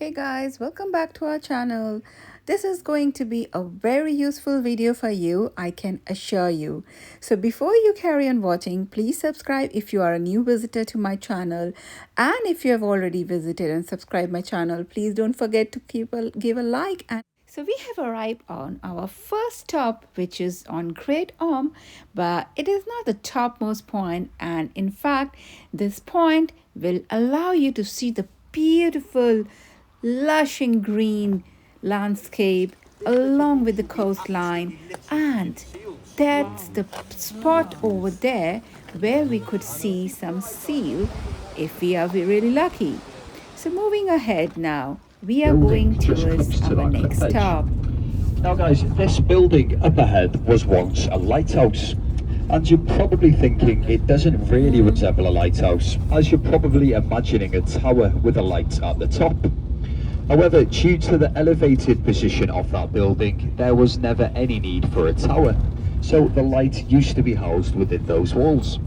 Hey guys, welcome back to our channel. This is going to be a very useful video for you, I can assure you. So before you carry on watching, please subscribe if you are a new visitor to my channel. And if you have already visited and subscribed my channel, please don't forget to give a like. And so we have arrived on our first stop, which is on Great Orme, but it is not the topmost point, and in fact this point will allow you to see the beautiful lush and green landscape along with the coastline, and that's the spot over there where we could see some seal if we are really lucky. So moving ahead now, we are going towards our next stop. Now guys, this building up ahead was once a lighthouse. And you're probably thinking it doesn't really resemble a lighthouse, as you're probably imagining a tower with a light at the top. However, due to the elevated position of that building, there was never any need for a tower, so the light used to be housed within those walls.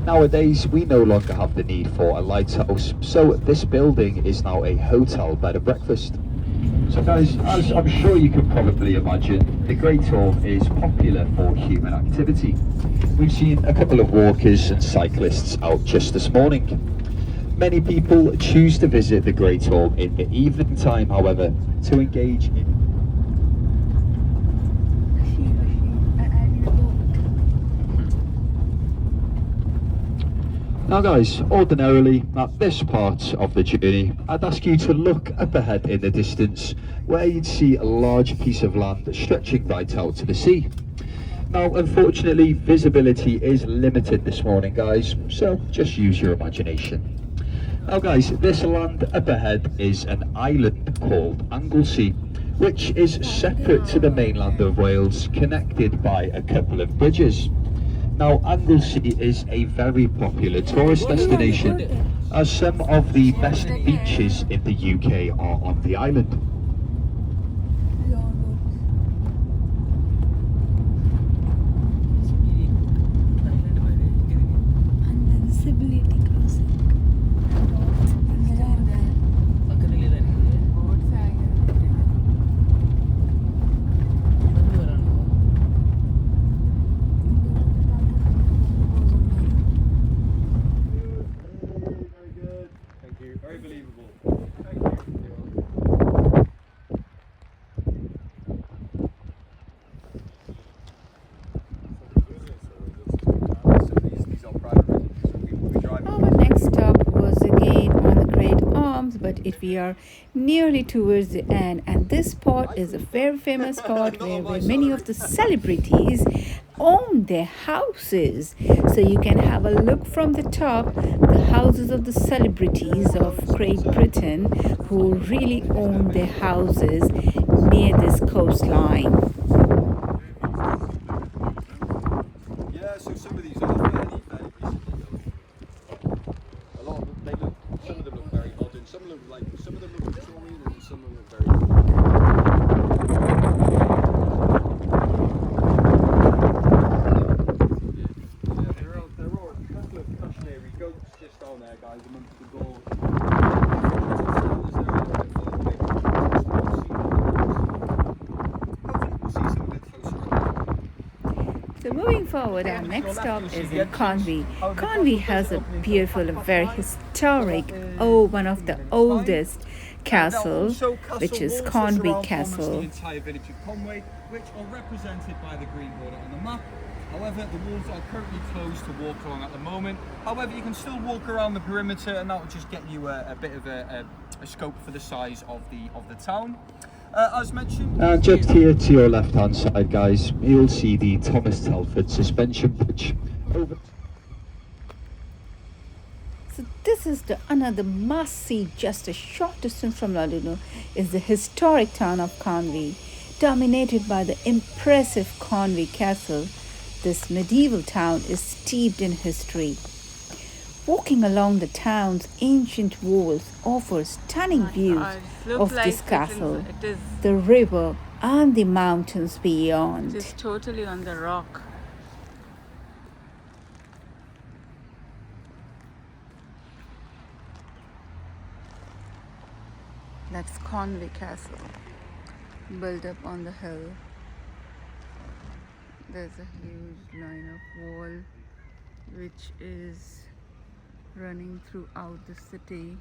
Nowadays, we no longer have the need for a lighthouse, so this building is now a hotel bed and breakfast. So guys, as I'm sure you can probably imagine, the Great Orme is popular for human activity. We've seen a couple of walkers and cyclists out just this morning. Many people choose to visit the Great Orme in the evening time, however, to engage in Now guys, ordinarily at this part of the journey, I'd ask you to look up ahead in the distance where you'd see a large piece of land stretching right out to the sea. Now unfortunately visibility is limited this morning guys, so just use your imagination. Now guys, this land up ahead is an island called Anglesey, which is separate to the mainland of Wales, connected by a couple of bridges. Now, Anglesey is a very popular tourist destination, as some of the best beaches in the UK are on the island. Very believable. Thank you. Our next stop was again on the Great Ormes, but we are nearly towards the end, and this spot is a very famous spot where many of the celebrities own their houses. So you can have a look from the top, the houses of the celebrities of Great Britain who really own their houses near this coastline. Yeah, so some of these are fairly recently built. A lot of them, some of them look very modern, some of them look Victorian, and some of them look very So moving forward, our next stop is in Conwy. Conwy has a beautiful, very historic, one of the oldest castle, which is Conwy Castle. The entire village of Conwy, which are represented by the green border on the map. However, the walls are currently closed to walk along at the moment. However, you can still walk around the perimeter, and that will just get you a bit of a scope for the size of the town. As mentioned, and just here to your left hand side guys, you'll see the Thomas Telford suspension bridge. So this is another must-see just a short distance from Llandudno is the historic town of Conwy, dominated by the impressive Conwy Castle. This medieval town is steeped in history. Walking along the town's ancient walls offers stunning views of this castle, the river and the mountains beyond. It is totally on the rock. That's Conway Castle, built up on the hill. There's a huge line of wall which is running throughout the city.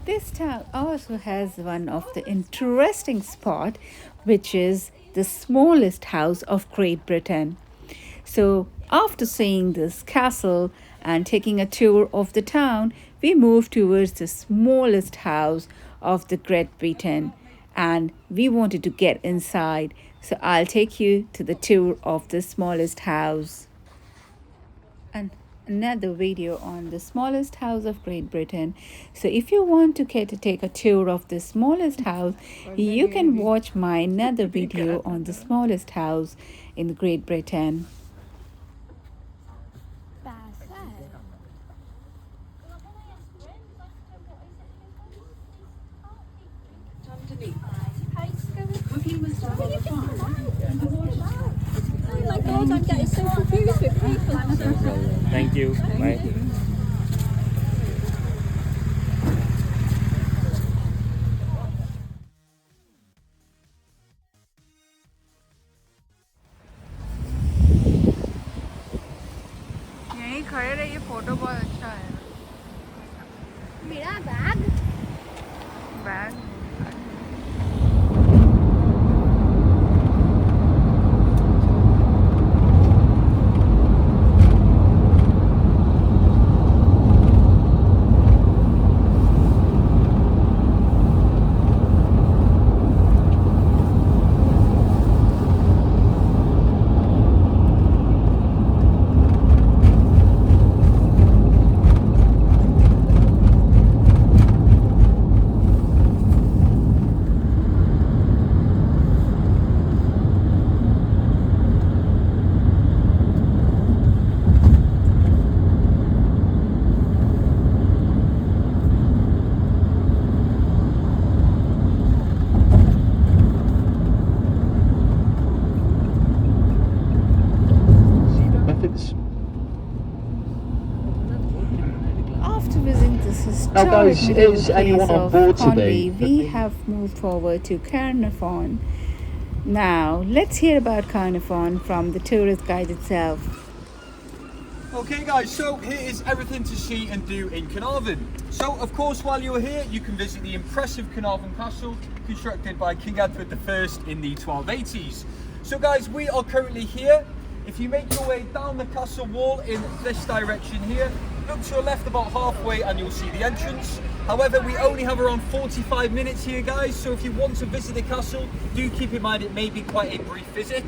This town also has one of the interesting spot, which is the smallest house of Great Britain. So after seeing this castle and taking a tour of the town, we moved towards the smallest house of the Great Britain and we wanted to get inside. So I'll take you to the tour of the smallest house. And another video on the smallest house of Great Britain. So if you want to take a tour of the smallest house, you can watch my another video on the smallest house in Great Britain. Oh my god, I'm getting so confused with people. Thank you. Bye. यहीं खड़े रहिए, photo बहुत अच्छा है. मेरा bag bag Now guys, is anyone on board Conway, today? we have moved forward to Carnarvon. Now, let's hear about Carnarvon from the tourist guide itself. Okay guys, so here is everything to see and do in Carnarvon. So of course while you're here you can visit the impressive Carnarvon Castle constructed by King Edward I in the 1280s. So guys, we are currently here. If you make your way down the castle wall in this direction here, look to your left about halfway and you'll see the entrance. However, we only have around 45 minutes here guys, so if you want to visit the castle, do keep in mind it may be quite a brief visit.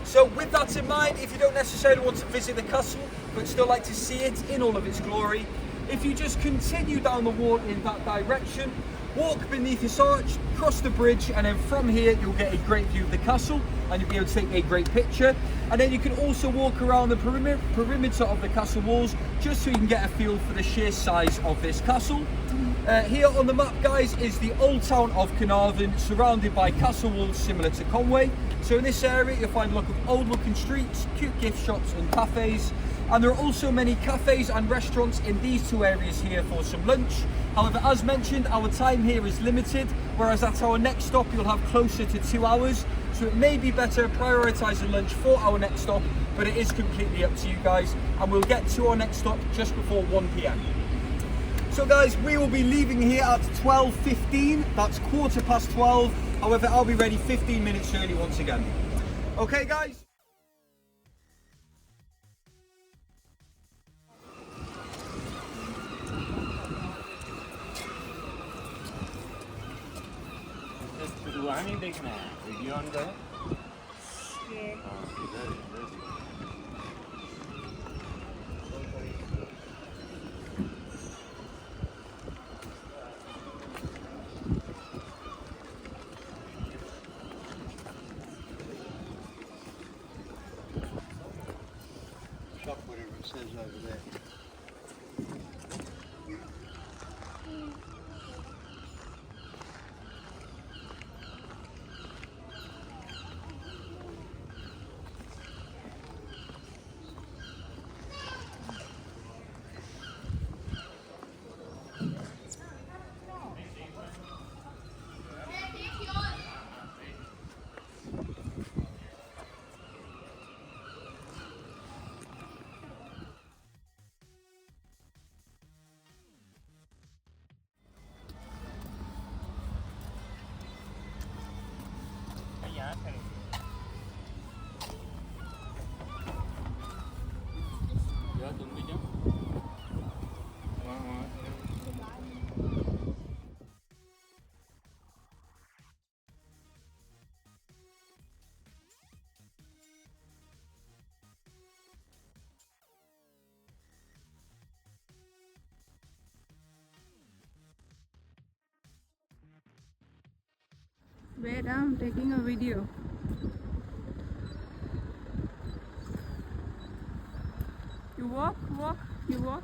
So with that in mind, if you don't necessarily want to visit the castle, but still like to see it in all of its glory, If you just continue down the wall in that direction, walk beneath this arch, cross the bridge, and then from here you'll get a great view of the castle and you'll be able to take a great picture. And then you can also walk around the perimeter of the castle walls just so you can get a feel for the sheer size of this castle. Here on the map, guys, is the old town of Carnarvon, surrounded by castle walls similar to Conway. So in this area you'll find a lot of old looking streets, cute gift shops and cafes. And there are also many cafes and restaurants in these two areas here for some lunch. However, as mentioned, our time here is limited, whereas at our next stop you'll have closer to 2 hours. So it may be better prioritising lunch for our next stop, but it is completely up to you guys. And we'll get to our next stop just before 1 p.m. So guys, we will be leaving here at 12:15. That's 12:15. However, I'll be ready 15 minutes early once again. Okay, guys? नहीं देखना है video on करो Shop whatever it says over there. Wait, I'm taking a video. You walk, you walk.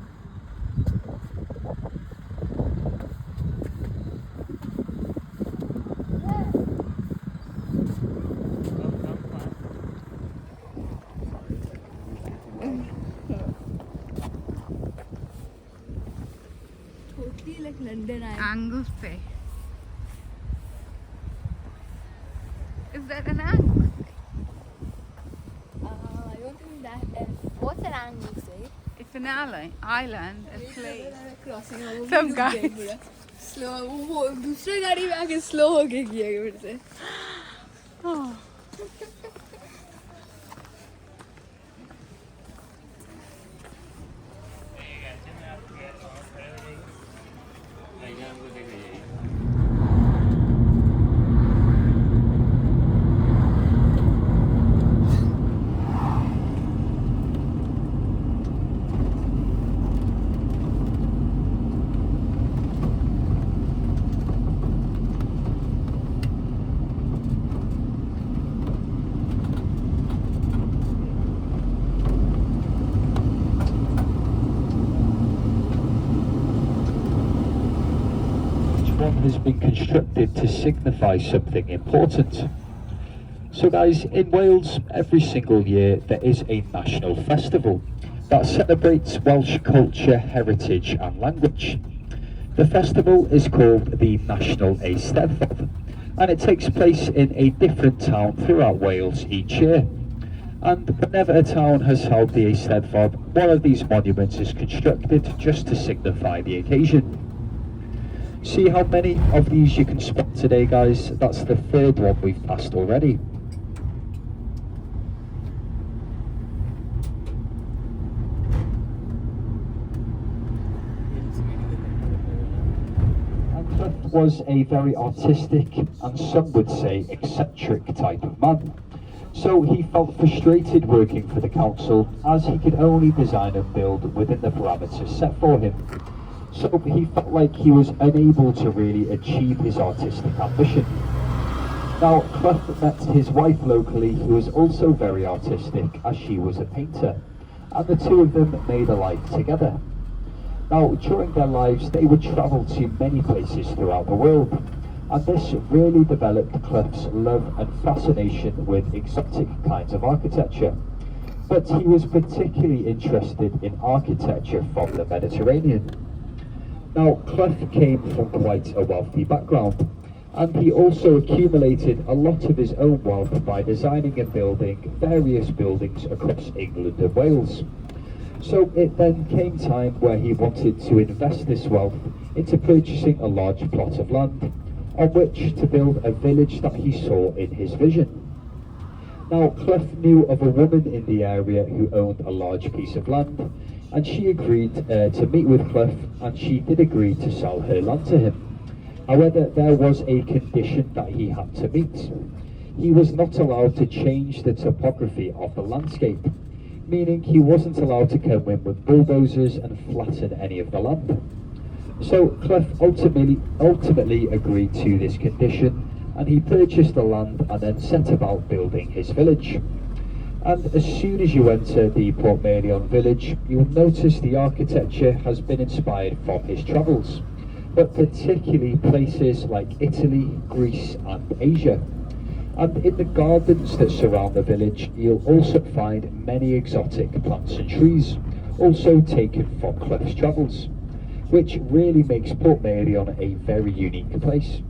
Totally like London Eye. Angus Bay. Is that an Angus? I don't think that is. What's an Angus Bay? It's an island, a place. Crossing over. Some guys. Slow. वो दूसरे गाड़ी में आके slow हो के किया फिर से. Oh. Has been constructed to signify something important. So guys, in Wales, every single year there is a national festival that celebrates Welsh culture, heritage and language. The festival is called the National Eisteddfod and it takes place in a different town throughout Wales each year. And whenever a town has held the Eisteddfod, one of these monuments is constructed just to signify the occasion. See how many of these you can spot today, guys. That's the third one we've passed already. Cliff was a very artistic and some would say eccentric type of man. So he felt frustrated working for the council as he could only design and build within the parameters set for him. So he felt like he was unable to really achieve his artistic ambition. Now, Clough met his wife locally, who was also very artistic, as she was a painter, and the two of them made a life together. Now, during their lives, they would travel to many places throughout the world, and this really developed Clough's love and fascination with exotic kinds of architecture. But he was particularly interested in architecture from the Mediterranean. Now, Clough came from quite a wealthy background, and he also accumulated a lot of his own wealth by designing and building various buildings across England and Wales. So it then came time where he wanted to invest this wealth into purchasing a large plot of land on which to build a village that he saw in his vision. Now, Clough knew of a woman in the area who owned a large piece of land, and she agreed to meet with Clough, and she did agree to sell her land to him. However, there was a condition that he had to meet. He was not allowed to change the topography of the landscape, meaning he wasn't allowed to come in with bulldozers and flatten any of the land. So Clough ultimately agreed to this condition, and he purchased the land and then set about building his village. And as soon as you enter the Portmeirion village, you will notice the architecture has been inspired from his travels, but particularly places like Italy, Greece and Asia. And in the gardens that surround the village, you'll also find many exotic plants and trees, also taken from Clough's travels, which really makes Portmeirion a very unique place.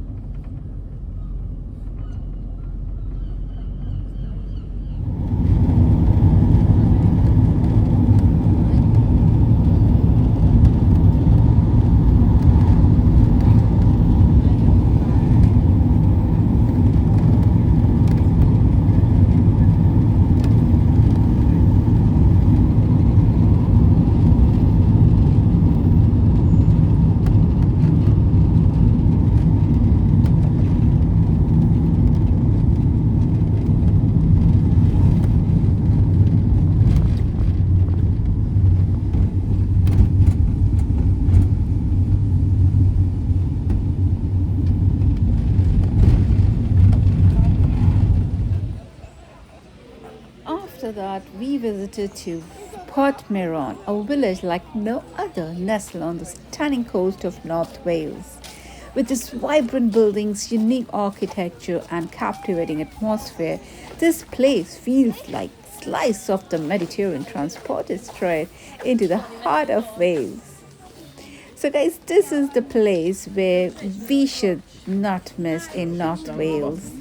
After that, we visited to Portmeirion, a village like no other, nestled on the stunning coast of North Wales. With its vibrant buildings, unique architecture, and captivating atmosphere, this place feels like a slice of the Mediterranean transported straight into the heart of Wales. So, guys, this is the place where we should not miss in North Wales.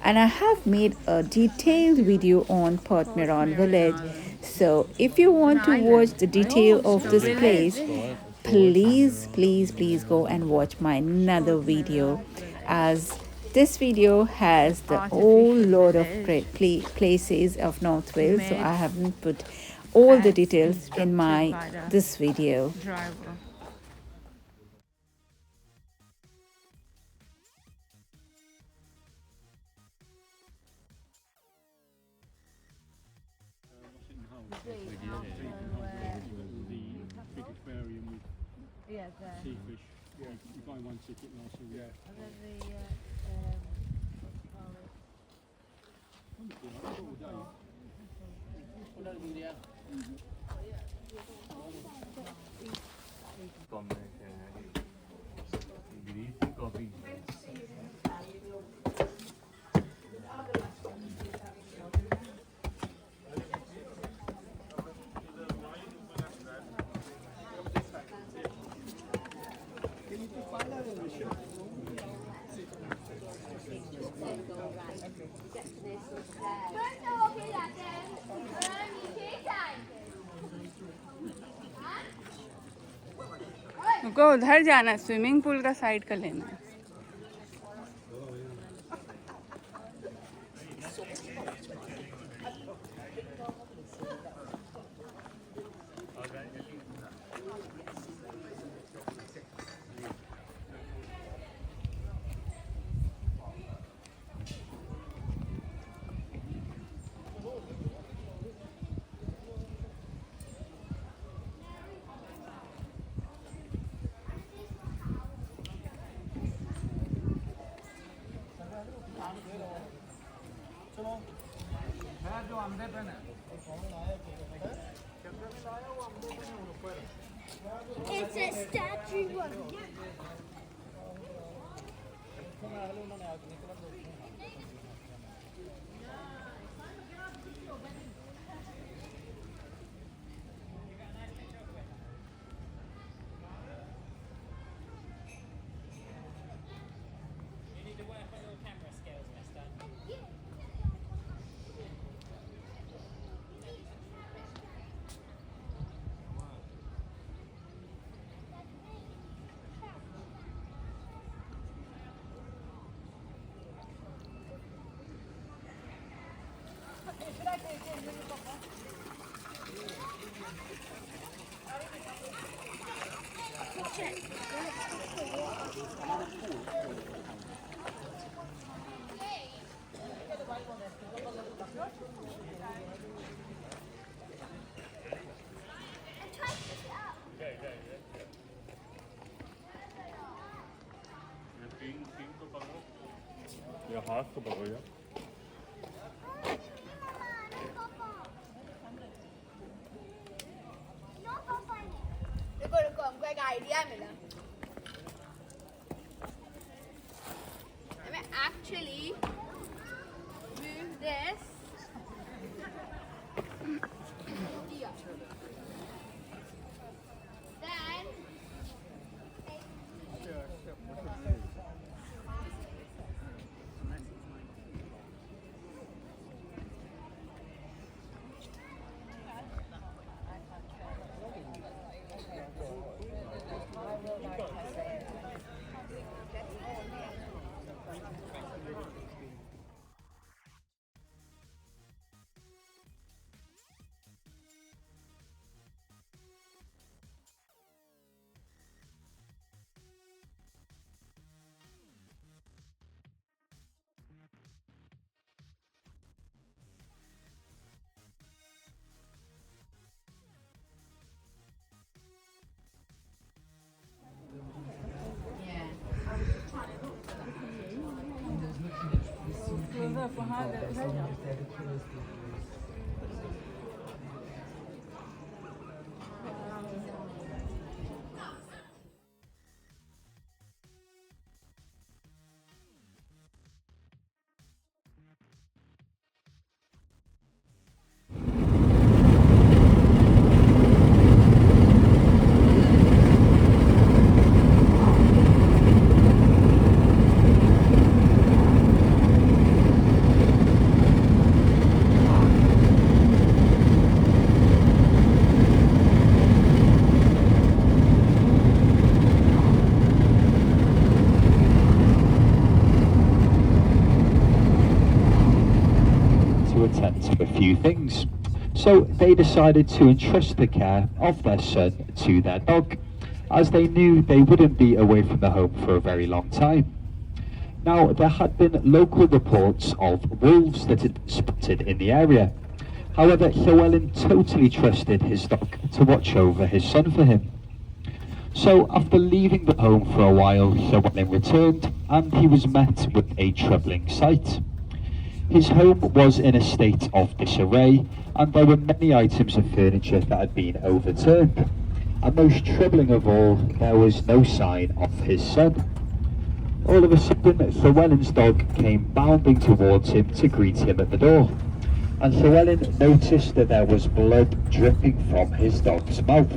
And I have made a detailed video on Portmeirion village. So if you want to watch the detail of this place, please go and watch my another video, as this video has the whole lot of places of North Wales. So I haven't put all the details in my this video. Yeah, sea fish. Yeah. You buy one ticket and also yeah. And then उनको उधर जाना है, swimming pool का side का लेना है. It's a statue one. ये हाथ को पकड़ो यार रुको रुको हमको एक आइडिया मिला हमें actually move this here. Then attend to a few things. So they decided to entrust the care of their son to their dog, as they knew they wouldn't be away from the home for a very long time. Now, there had been local reports of wolves that had been spotted in the area. However, Llewellyn totally trusted his dog to watch over his son for him. So after leaving the home for a while, Llewellyn returned, and he was met with a troubling sight. His home was in a state of disarray, and there were many items of furniture that had been overturned. And most troubling of all, there was no sign of his son. All of a sudden, Llewellyn's dog came bounding towards him to greet him at the door. And Llewellyn noticed that there was blood dripping from his dog's mouth.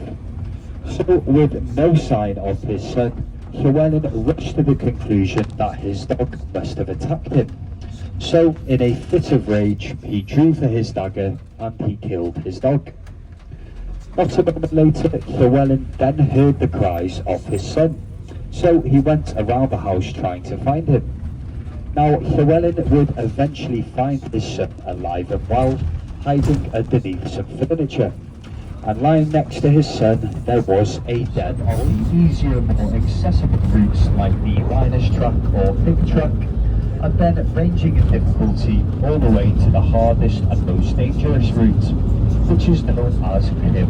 So, with no sign of his son, Llewellyn rushed to the conclusion that his dog must have attacked him. So, in a fit of rage, he drew for his dagger and he killed his dog. Not a moment later, Llewellyn then heard the cries of his son. So he went around the house trying to find him. Now, Llewellyn would eventually find his son alive and well, hiding underneath some furniture. And lying next to his son, there was a den of the easier, more accessible routes like the Rider's Track or Pig Track, and then ranging in difficulty all the way to the hardest and most dangerous route, which is known as Pier.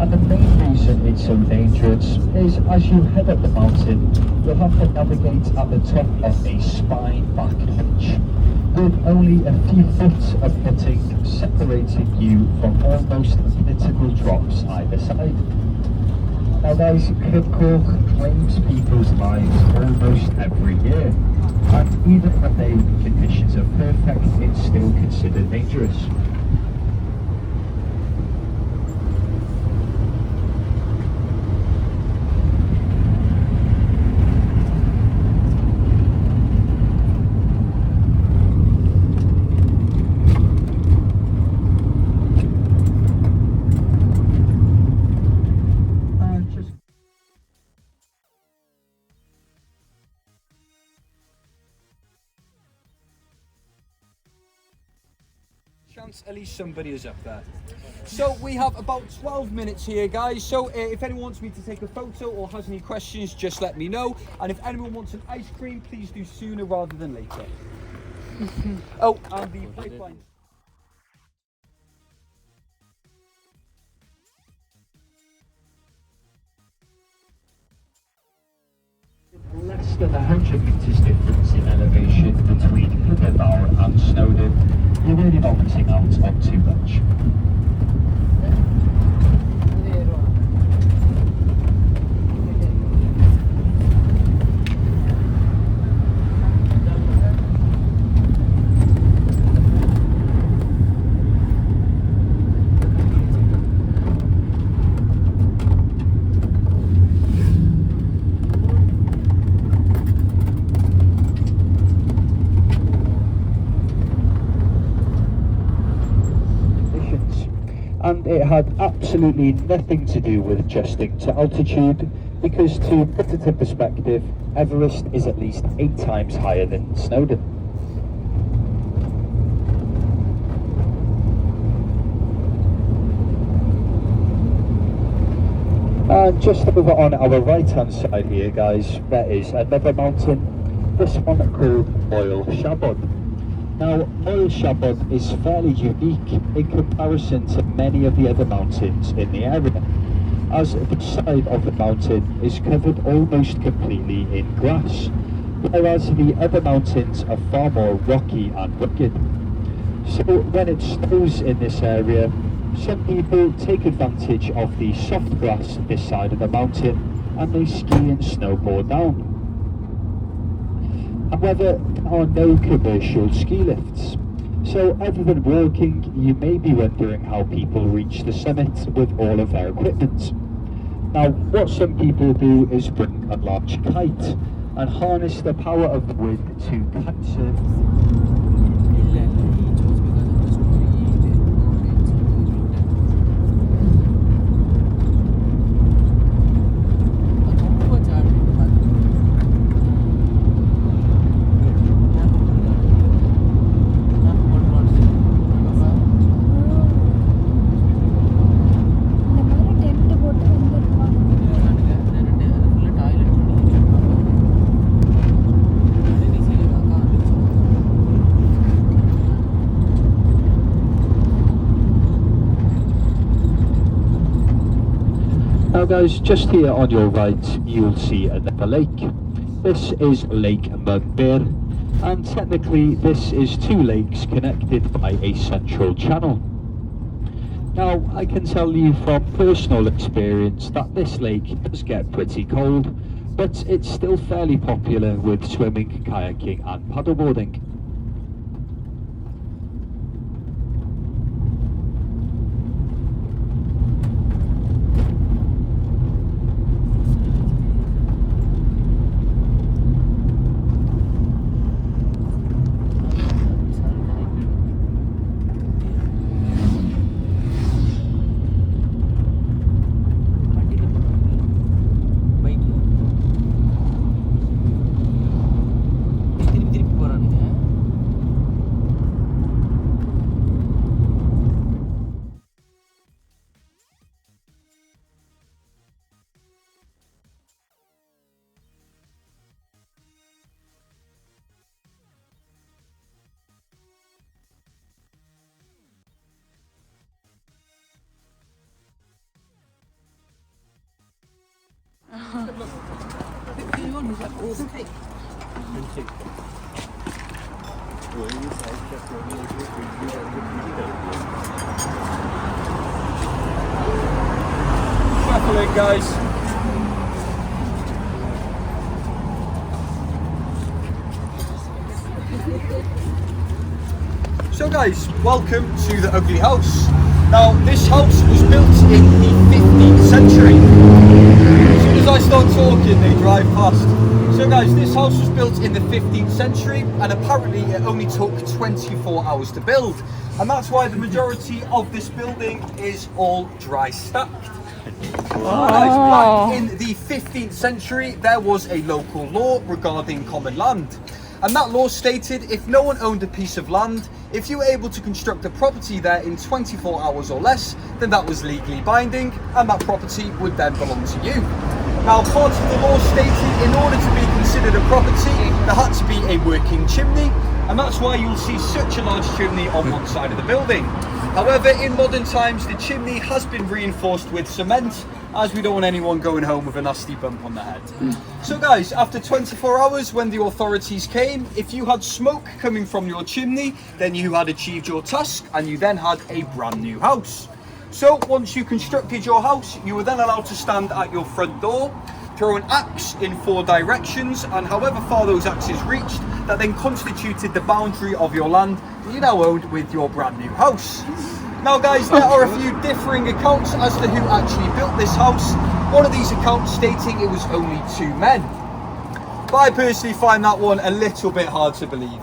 And the main reason it's so dangerous is as you head up the mountain, you'll have to navigate at the top of a spine back ridge. with only a few foot of footing separating you from almost vertical drops either side. Now guys, Kirkcork claims people's lives almost every year, and even when the conditions are perfect, it's still considered dangerous. Chance at least somebody is up there. So we have about 12 minutes here, guys. So if anyone wants me to take a photo or has any questions, just let me know. And if anyone wants an ice cream, please do sooner rather than later. Oh, and the pipeline. Less than 100 metres difference in elevation between Llandudno and Snowdon, you're really not missing out on too much. And it had absolutely nothing to do with adjusting to altitude, because to put it in perspective, Everest is at least 8 times higher than Snowdon. And just over on our right hand side here, guys, there is another mountain, this one called Moel Shabod. Now, Moel Shabod is fairly unique in comparison to many of the other mountains in the area, as the side of the mountain is covered almost completely in grass, whereas the other mountains are far more rocky and rugged. So when it snows in this area, some people take advantage of the soft grass this side of the mountain and they ski and snowboard down. However, there are no commercial ski lifts, so other than walking, you may be wondering how people reach the summit with all of their equipment. Now, what some people do is bring a large kite and harness the power of the wind to kitesurf. Now guys, just here on your right, you'll see another lake. This is Lake Mugbear, and technically this is 2 lakes connected by a central channel. Now, I can tell you from personal experience that this lake does get pretty cold, but it's still fairly popular with swimming, kayaking and paddleboarding. Careful in, guys. So guys, welcome to the Ugly House. Now this house was built in the 15th century. As soon as I start talking, they drive past. So guys, this house was built in the 15th century and apparently it only took 24 hours to build. And that's why the majority of this building is all dry stacked. Guys, back in the 15th century, there was a local law regarding common land. And that law stated if no one owned a piece of land, if you were able to construct a property there in 24 hours or less, then that was legally binding and that property would then belong to you. Now, part of the law stated in order to be considered a property, there had to be a working chimney, and that's why you'll see such a large chimney on one side of the building. However, in modern times, the chimney has been reinforced with cement, as we don't want anyone going home with a nasty bump on the head. So guys, after 24 hours, when the authorities came, if you had smoke coming from your chimney, then you had achieved your task, and you then had a brand new house. So once you constructed your house, you were then allowed to stand at your front door, throw an axe in 4 directions, and however far those axes reached, that then constituted the boundary of your land that you now owned with your brand new house. Now guys, there are a few differing accounts as to who actually built this house. One of these accounts stating it was only 2 men. But I personally find that one a little bit hard to believe.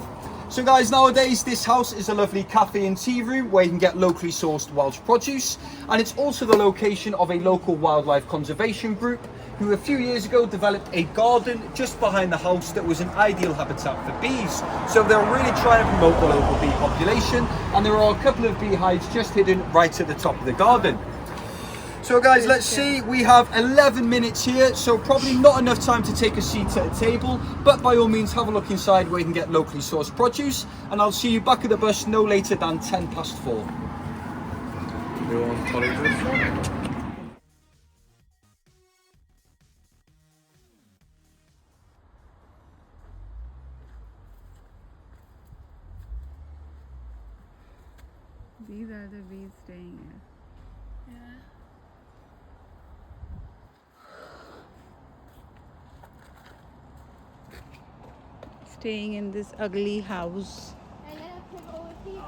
So guys, nowadays this house is a lovely cafe and tea room where you can get locally sourced Welsh produce, and it's also the location of a local wildlife conservation group who a few years ago developed a garden just behind the house that was an ideal habitat for bees. So they're really trying to promote the local bee population, and there are a couple of beehives just hidden right at the top of the garden. So guys, let's see, we have 11 minutes here, so probably not enough time to take a seat at a table, but by all means have a look inside where you can get locally sourced produce, and I'll see you back at the bus no later than 4:10. These are the bees staying here. Staying in this ugly house. And then I put over here.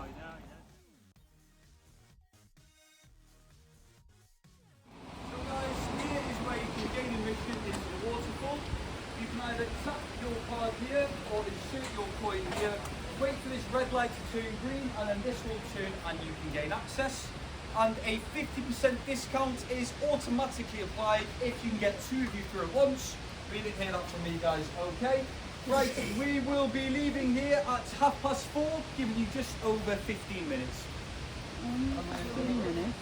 So guys, here is where you can gain admission into the waterfall. You can either tap your card here or insert your coin here. Wait for this red light to turn green, and then this will turn and you can gain access. And a 50% discount is automatically applied if you can get 2 of you through at once. We didn't hear that from me, guys. Okay. Right, we will be leaving here at 4:30, giving you just over 15 minutes. 15 minutes.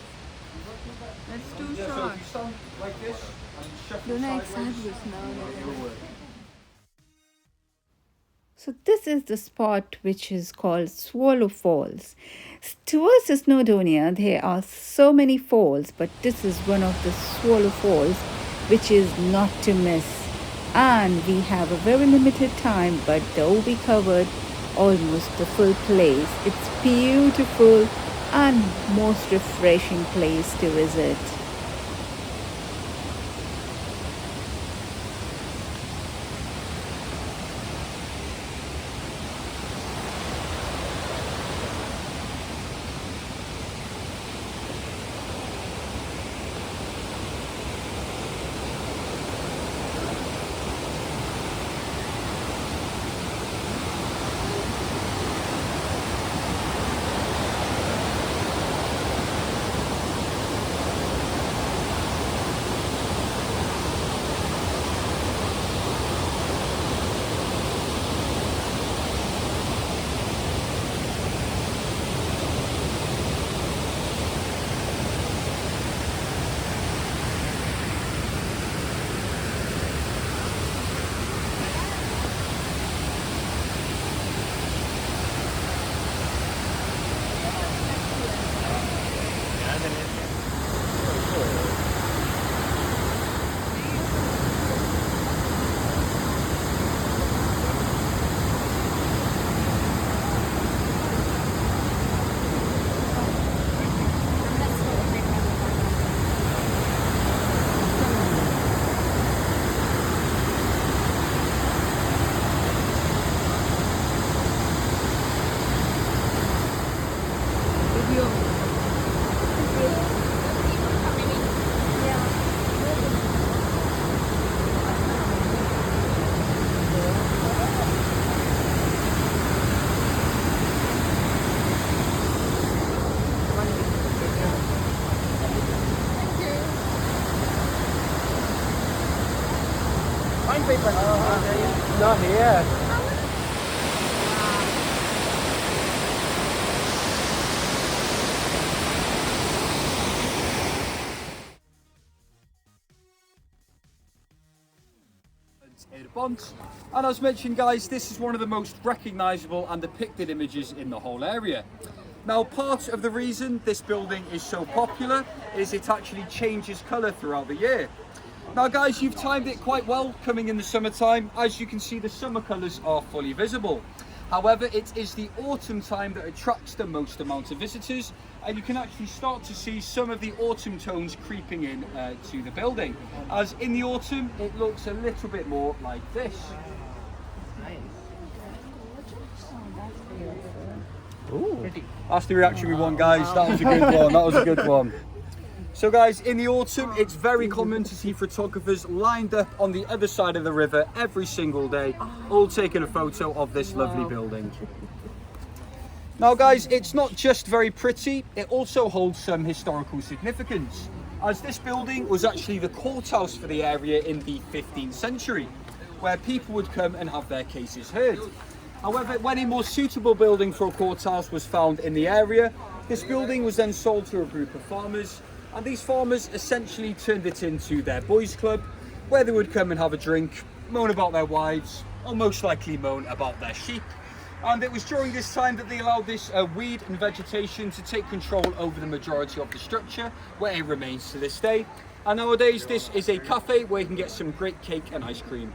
That's too Yeah, so short. if you stand like this and shuffle sideways. So this is the spot which is called Swallow Falls. Towards the Snowdonia, there are so many falls, but this is one of the Swallow Falls which is not to miss. And we have a very limited time, but though we covered almost the full place, it's beautiful and most refreshing place to visit. not here. And as mentioned, guys, this is one of the most recognizable and depicted images in the whole area. Now, part of the reason this building is so popular is it actually changes colour throughout the year. Now, guys, you've timed it quite well coming in the summertime. As you can see, the summer colours are fully visible. However, it is the autumn time that attracts the most amount of visitors, and you can actually start to see some of the autumn tones creeping in to the building. As in the autumn, it looks a little bit more like this. Ooh. That's the reaction we want, guys. That was a good one. That was a good one. So guys, in the autumn, it's very common to see photographers lined up on the other side of the river every single day, all taking a photo of this lovely building. Now guys, it's not just very pretty, it also holds some historical significance, as this building was actually the courthouse for the area in the 15th century, where people would come and have their cases heard. However, when a more suitable building for a courthouse was found in the area, this building was then sold to a group of farmers, and these farmers essentially turned it into their boys' club, where they would come and have a drink, moan about their wives, or most likely moan about their sheep. And it was during this time that they allowed this weed and vegetation to take control over the majority of the structure, where it remains to this day. And nowadays, this is a cafe where you can get some great cake and ice cream.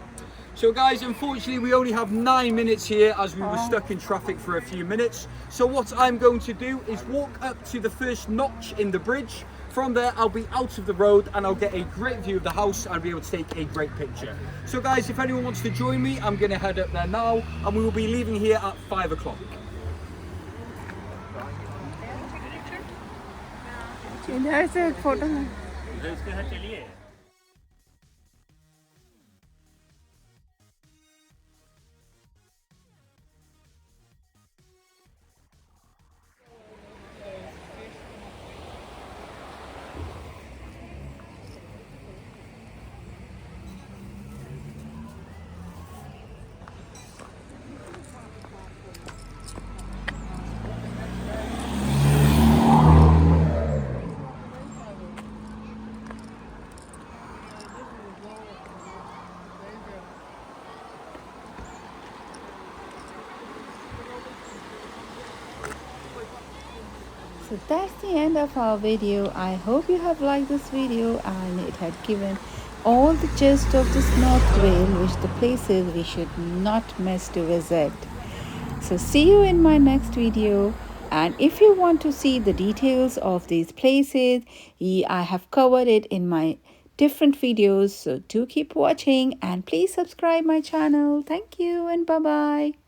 So guys, unfortunately we only have 9 minutes here as we were stuck in traffic for a few minutes. So what I'm going to do is walk up to the first notch in the bridge. From there I'll be out of the road and I'll get a great view of the house and be able to take a great picture. So guys, if anyone wants to join me, I'm going to head up there now and we will be leaving here at 5 o'clock. इधर से एक photo है। इसके साथ चलिए। So that's the end of our video. I hope you have liked this video and it had given all the gist of this North Wales, which the places we should not miss to visit. So see you in my next video. And if you want to see the details of these places, I have covered it in my different videos. So do keep watching and please subscribe my channel. Thank you and bye-bye.